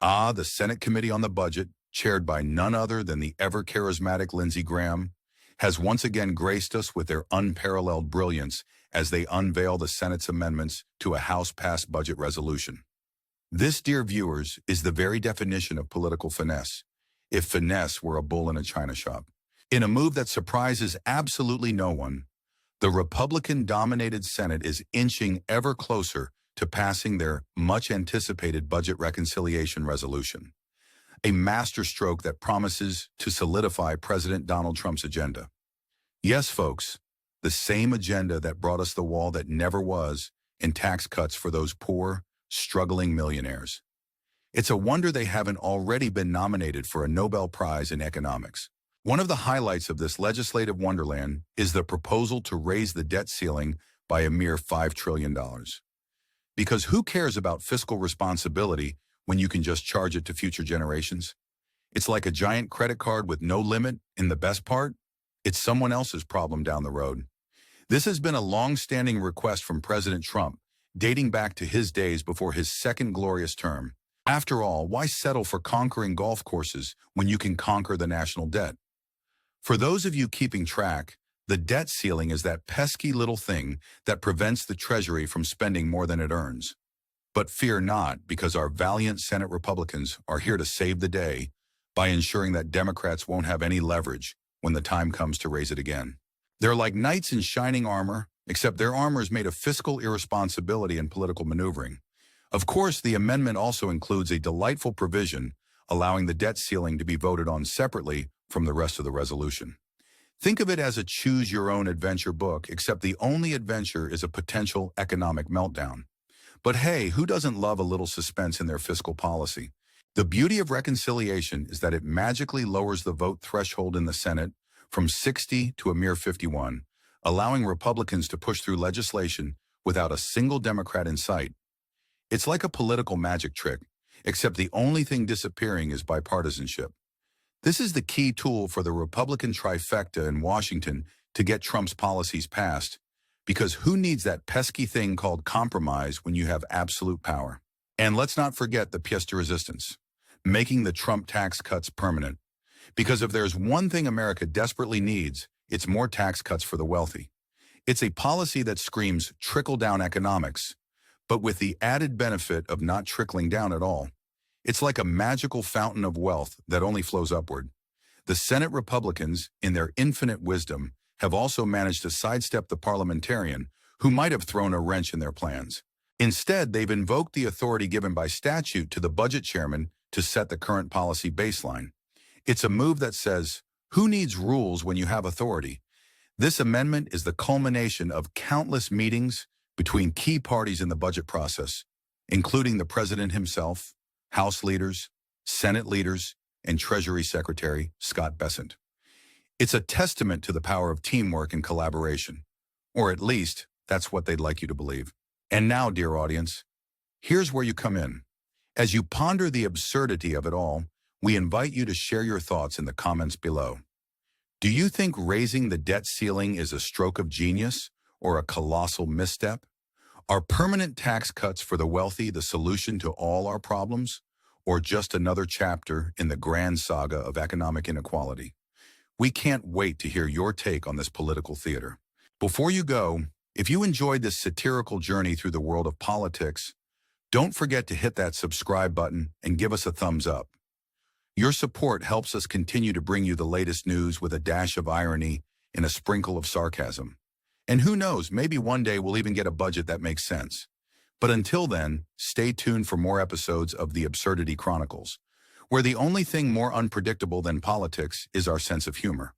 The Senate Committee on the Budget, chaired by none other than the ever-charismatic Lindsey Graham, has once again graced us with their unparalleled brilliance as they unveil the Senate's amendments to a House-passed budget resolution. This, dear viewers, is the very definition of political finesse, if finesse were a bull in a china shop. In a move that surprises absolutely no one, the Republican-dominated Senate is inching ever closer to passing their much-anticipated budget reconciliation resolution, a masterstroke that promises to solidify President Donald Trump's agenda. Yes, folks, the same agenda that brought us the wall that never was in tax cuts for those poor, struggling millionaires. It's a wonder they haven't already been nominated for a Nobel Prize in economics. One of the highlights of this legislative wonderland is the proposal to raise the debt ceiling by a mere $5 trillion. Because who cares about fiscal responsibility when you can just charge it to future generations? It's like a giant credit card with no limit, and the best part? It's someone else's problem down the road. This has been a long-standing request from President Trump, dating back to his days before his second glorious term. After all, why settle for conquering golf courses when you can conquer the national debt? For those of you keeping track, the debt ceiling is that pesky little thing that prevents the Treasury from spending more than it earns. But fear not, because our valiant Senate Republicans are here to save the day by ensuring that Democrats won't have any leverage when the time comes to raise it again. They're like knights in shining armor, except their armor is made of fiscal irresponsibility and political maneuvering. Of course, the amendment also includes a delightful provision allowing the debt ceiling to be voted on separately from the rest of the resolution. Think of it as a choose-your-own-adventure book, except the only adventure is a potential economic meltdown. But hey, who doesn't love a little suspense in their fiscal policy? The beauty of reconciliation is that it magically lowers the vote threshold in the Senate from 60 to a mere 51, allowing Republicans to push through legislation without a single Democrat in sight. It's like a political magic trick, except the only thing disappearing is bipartisanship. This is the key tool for the Republican trifecta in Washington to get Trump's policies passed, because who needs that pesky thing called compromise when you have absolute power? And let's not forget the pièce de résistance, making the Trump tax cuts permanent. Because if there's one thing America desperately needs, it's more tax cuts for the wealthy. It's a policy that screams trickle-down economics, but with the added benefit of not trickling down at all. It's like a magical fountain of wealth that only flows upward. The Senate Republicans, in their infinite wisdom, have also managed to sidestep the parliamentarian, who might have thrown a wrench in their plans. Instead, they've invoked the authority given by statute to the budget chairman to set the current policy baseline. It's a move that says, who needs rules when you have authority? This amendment is the culmination of countless meetings between key parties in the budget process, including the president himself, House leaders, Senate leaders, and Treasury Secretary Scott Bessent. It's a testament to the power of teamwork and collaboration, or at least that's what they'd like you to believe. And now, dear audience, here's where you come in. As you ponder the absurdity of it all, we invite you to share your thoughts in the comments below. Do you think raising the debt ceiling is a stroke of genius or a colossal misstep? Are permanent tax cuts for the wealthy the solution to all our problems, or just another chapter in the grand saga of economic inequality? We can't wait to hear your take on this political theater. Before you go, if you enjoyed this satirical journey through the world of politics, don't forget to hit that subscribe button and give us a thumbs up. Your support helps us continue to bring you the latest news with a dash of irony and a sprinkle of sarcasm. And who knows, maybe one day we'll even get a budget that makes sense. But until then, stay tuned for more episodes of The Absurdity Chronicles, where the only thing more unpredictable than politics is our sense of humor.